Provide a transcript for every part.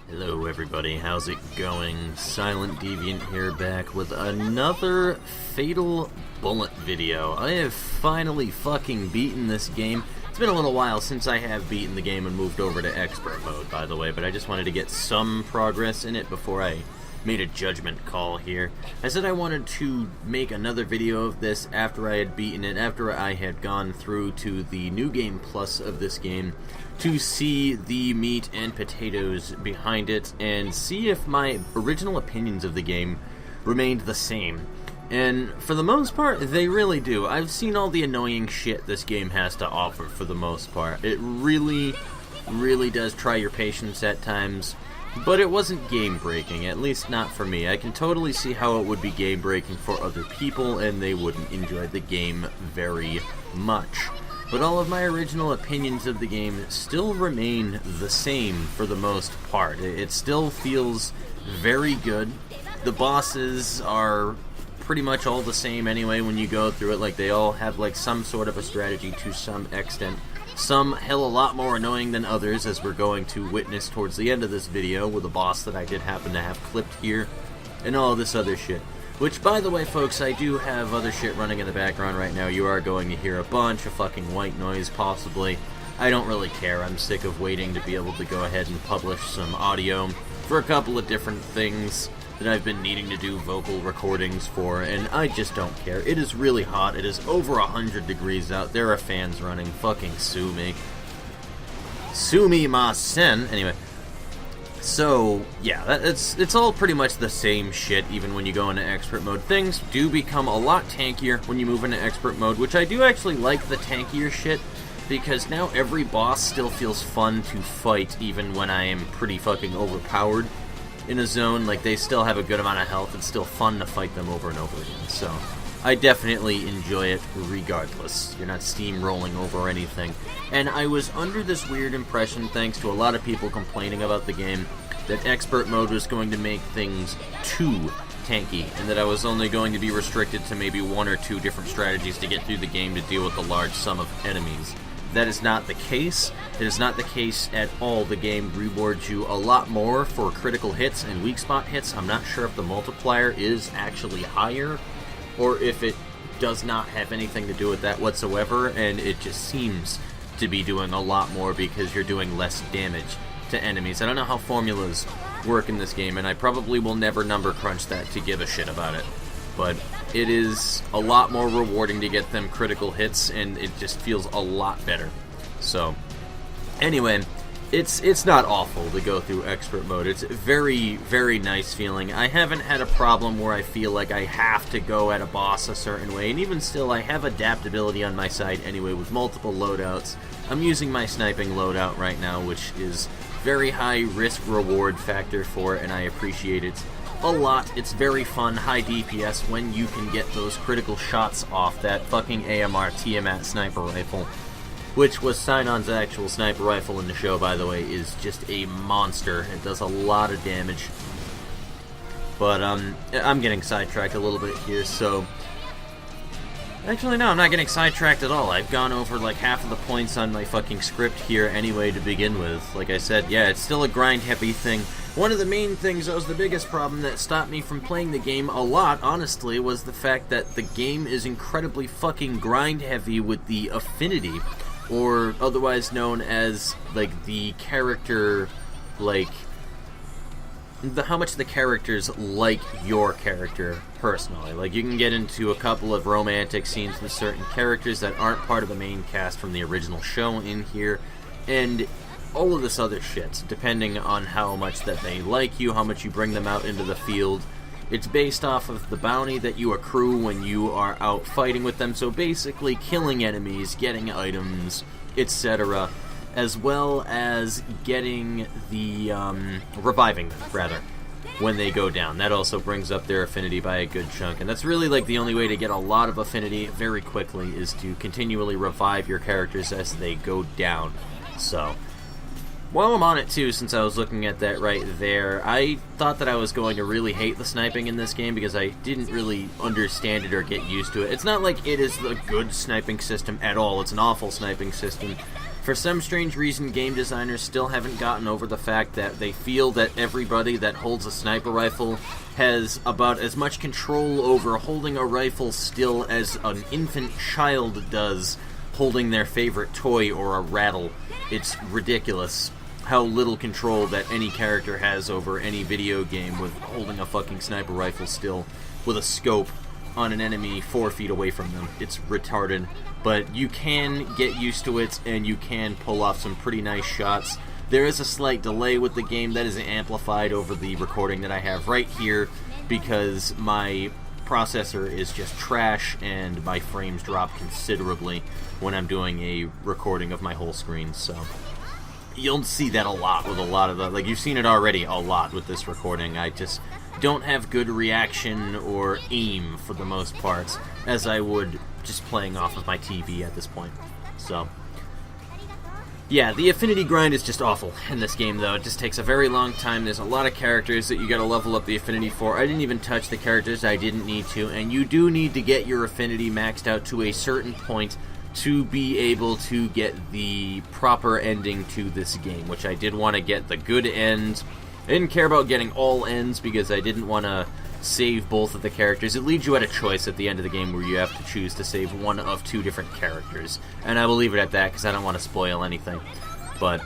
Hello everybody, how's it going? Silent Deviant here, back with another Fatal Bullet video. I have finally fucking beaten this game. It's been a little while since I have beaten the game and moved over to Expert Mode, by the way, but I just wanted to get some progress in it before I made a judgment call here. I said I wanted to make another video of this after I had beaten it, after I had gone through to the New Game Plus of this game, to see the meat and potatoes behind it, and see if my original opinions of the game remained the same. And for the most part, they really do. I've seen all the annoying shit this game has to offer for the most part. It really, really does try your patience at times, but it wasn't game-breaking, at least not for me. I can totally see how it would be game-breaking for other people, and they wouldn't enjoy the game very much. But all of my original opinions of the game still remain the same for the most part. It still feels very good. The bosses are pretty much all the same anyway when you go through it. Like, they all have like some sort of a strategy to some extent. Some hell a lot more annoying than others, as we're going to witness towards the end of this video with a boss that I did happen to have clipped here, and all this other shit. Which, by the way, folks, I do have other shit running in the background right now. You are going to hear a bunch of fucking white noise, possibly. I don't really care. I'm sick of waiting to be able to go ahead and publish some audio for a couple of different things that I've been needing to do vocal recordings for, and I just don't care. It is really hot. It is over 100 degrees out. There are fans running. Fucking sue me. Sue me, ma sen. Anyway. So, yeah, it's all pretty much the same shit, even when you go into Expert Mode. Things do become a lot tankier when you move into Expert Mode, which I do actually like the tankier shit, because now every boss still feels fun to fight, even when I am pretty fucking overpowered in a zone. Like, they still have a good amount of health. It's still fun to fight them over and over again, so I definitely enjoy it regardless. You're not steamrolling over anything. And I was under this weird impression, thanks to a lot of people complaining about the game, that Expert Mode was going to make things too tanky, and that I was only going to be restricted to maybe one or two different strategies to get through the game to deal with a large sum of enemies. That is not the case. It is not the case at all. The game rewards you a lot more for critical hits and weak spot hits. I'm not sure if the multiplier is actually higher, or if it does not have anything to do with that whatsoever, and it just seems to be doing a lot more because you're doing less damage to enemies. I don't know how formulas work in this game, and I probably will never number crunch that to give a shit about it, but it is a lot more rewarding to get them critical hits, and it just feels a lot better. So, anyway, it's not awful to go through Expert Mode. It's a very, very nice feeling. I haven't had a problem where I feel like I have to go at a boss a certain way, and even still, I have adaptability on my side anyway with multiple loadouts. I'm using my sniping loadout right now, which is very high risk-reward factor for it, and I appreciate it a lot. It's very fun, high DPS when you can get those critical shots off that fucking AMR Tiamat sniper rifle, which was Sinon's actual sniper rifle in the show, by the way, is just a monster. It does a lot of damage. But, I'm getting sidetracked a little bit here, so actually, no, I'm not getting sidetracked at all. I've gone over like half of the points on my fucking script here anyway to begin with. Like I said, yeah, it's still a grind-heavy thing. One of the main things that was the biggest problem that stopped me from playing the game a lot, honestly, was the fact that the game is incredibly fucking grind-heavy with the affinity, or otherwise known as, like, the character, like, how much the characters like your character personally. Like, you can get into a couple of romantic scenes with certain characters that aren't part of the main cast from the original show in here, and all of this other shit, depending on how much that they like you, how much you bring them out into the field. It's based off of the bounty that you accrue when you are out fighting with them, so basically killing enemies, getting items, etc., as well as getting the, reviving them, rather, when they go down. That also brings up their affinity by a good chunk, and that's really, like, the only way to get a lot of affinity very quickly is to continually revive your characters as they go down. So, While I'm on it too, since I was looking at that right there, I thought that I was going to really hate the sniping in this game because I didn't really understand it or get used to it. It's not like it is a good sniping system at all, it's an awful sniping system. For some strange reason, game designers still haven't gotten over the fact that they feel that everybody that holds a sniper rifle has about as much control over holding a rifle still as an infant child does holding their favorite toy or a rattle. It's ridiculous how little control that any character has over any video game with holding a fucking sniper rifle still with a scope on an enemy 4 feet away from them. It's retarded, but you can get used to it and you can pull off some pretty nice shots. There is a slight delay with the game that is amplified over the recording that I have right here because my processor is just trash and my frames drop considerably when I'm doing a recording of my whole screen, so you'll see that a lot with a lot of the, like, you've seen it already a lot with this recording. I just don't have good reaction or aim for the most part, as I would just playing off of my TV at this point. So yeah, the affinity grind is just awful in this game, though. It just takes a very long time. There's a lot of characters that you gotta level up the affinity for. I didn't even touch the characters I didn't need to, and you do need to get your affinity maxed out to a certain point to be able to get the proper ending to this game, which I did want to get the good end. I didn't care about getting all ends because I didn't want to save both of the characters. It leaves you at a choice at the end of the game where you have to choose to save one of 2 different characters, and I will leave it at that because I don't want to spoil anything. But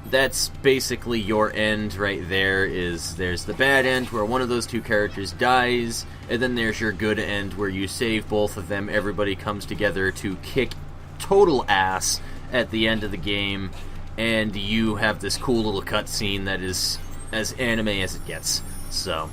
that's basically your end right there. There's the bad end where one of those 2 characters dies, and then there's your good end where you save both of them. Everybody comes together to kick total ass at the end of the game, and you have this cool little cutscene that is as anime as it gets. So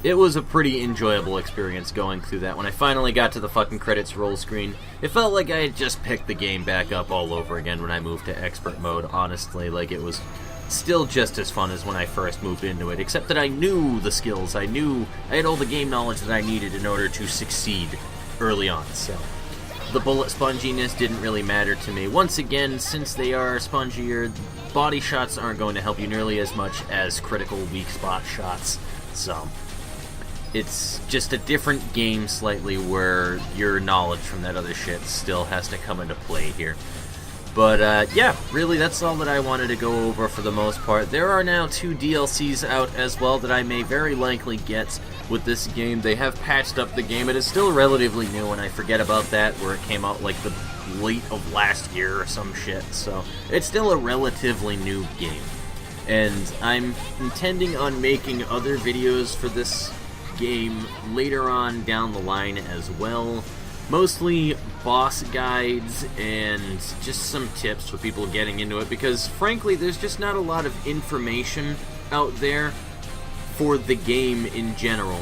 it was a pretty enjoyable experience going through that. When I finally got to the fucking credits roll screen, it felt like I had just picked the game back up all over again when I moved to expert mode, honestly. Like, it was still just as fun as when I first moved into it, except that I knew the skills. I had all the game knowledge that I needed in order to succeed early on, so the bullet sponginess didn't really matter to me. Once again, since they are spongier, body shots aren't going to help you nearly as much as critical weak spot shots, so it's just a different game slightly where your knowledge from that other shit still has to come into play here. But yeah, really that's all that I wanted to go over for the most part. There are now 2 DLCs out as well that I may very likely get with this game. They have patched up the game. It is still relatively new, and I forget about that, where it came out like the late of last year or some shit. So it's still a relatively new game. And I'm intending on making other videos for this game later on down the line as well. Mostly boss guides and just some tips for people getting into it, because frankly there's just not a lot of information out there for the game in general.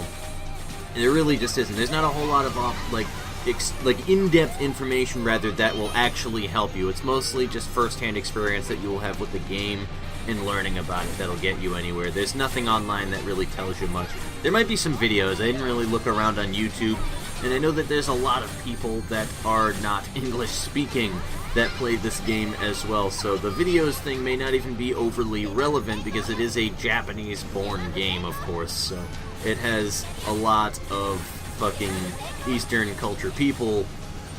There really just isn't. There's not a whole lot of like in-depth information rather that will actually help you. It's mostly just first-hand experience that you will have with the game and learning about it that'll get you anywhere. There's nothing online that really tells you much. There might be some videos. I didn't really look around on YouTube, and I know that there's a lot of people that are not English speaking that play this game as well, so the videos thing may not even be overly relevant because it is a Japanese-born game, of course, so it has a lot of fucking Eastern culture people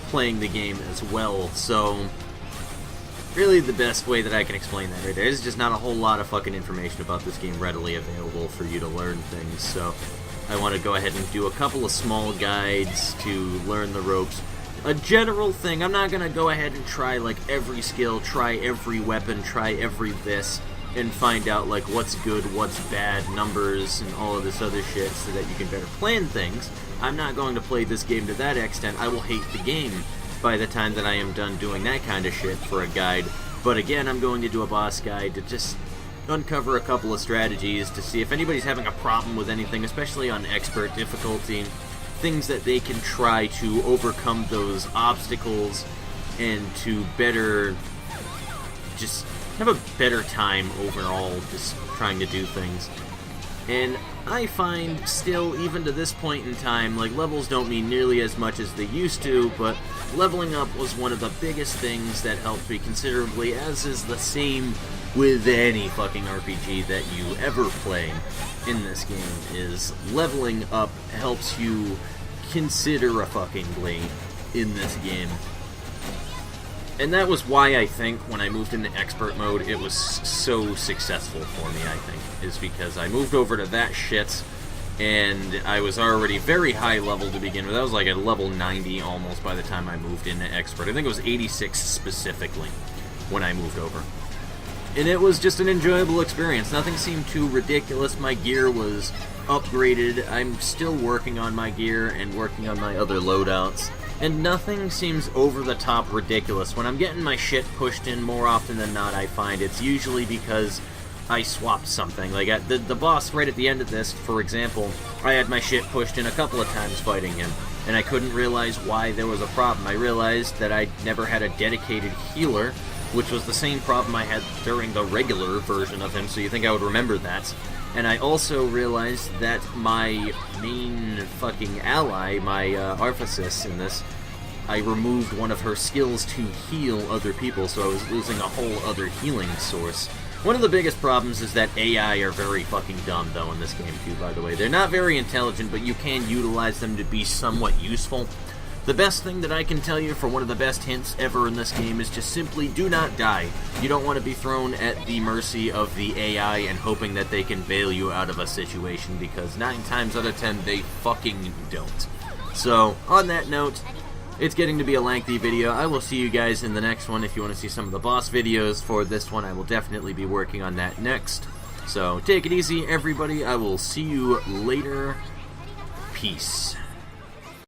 playing the game as well, so really the best way that I can explain that right there is just not a whole lot of fucking information about this game readily available for you to learn things, so I want to go ahead and do a couple of small guides to learn the ropes. A general thing, I'm not going to go ahead and try like every skill, try every weapon, try every this, and find out like what's good, what's bad, numbers, and all of this other shit so that you can better plan things. I'm not going to play this game to that extent. I will hate the game by the time that I am done doing that kind of shit for a guide. But again, I'm going to do a boss guide to just uncover a couple of strategies to see if anybody's having a problem with anything, especially on expert difficulty, things that they can try to overcome those obstacles and to better just have a better time overall just trying to do things. And I find still, even to this point in time, like levels don't mean nearly as much as they used to, but leveling up was one of the biggest things that helped me considerably, as is the same with any fucking RPG that you ever play in this game, is leveling up helps you considerably in this game. And that was why I think when I moved into expert mode, it was so successful for me, I think, is because I moved over to that shit, and I was already very high level to begin with. I was like at level 90 almost by the time I moved into expert. I think it was 86 specifically when I moved over. And it was just an enjoyable experience. Nothing seemed too ridiculous. My gear was upgraded. I'm still working on my gear and working on my other loadouts. And nothing seems over-the-top ridiculous. When I'm getting my shit pushed in more often than not, I find it's usually because I swapped something. Like, the boss right at the end of this, for example, I had my shit pushed in a couple of times fighting him, and I couldn't realize why there was a problem. I realized that I never had a dedicated healer, which was the same problem I had during the regular version of him, so you think I would remember that. And I also realized that my main fucking ally, my Arphasis in this, I removed one of her skills to heal other people, so I was losing a whole other healing source. One of the biggest problems is that AI are very fucking dumb, though, in this game, too, by the way. They're not very intelligent, but you can utilize them to be somewhat useful. The best thing that I can tell you for one of the best hints ever in this game is just simply do not die. You don't want to be thrown at the mercy of the AI and hoping that they can bail you out of a situation, because 9 times out of 10 they fucking don't. So, on that note, it's getting to be a lengthy video. I will see you guys in the next one. If you want to see some of the boss videos for this one, I will definitely be working on that next. So, take it easy, everybody. I will see you later. Peace.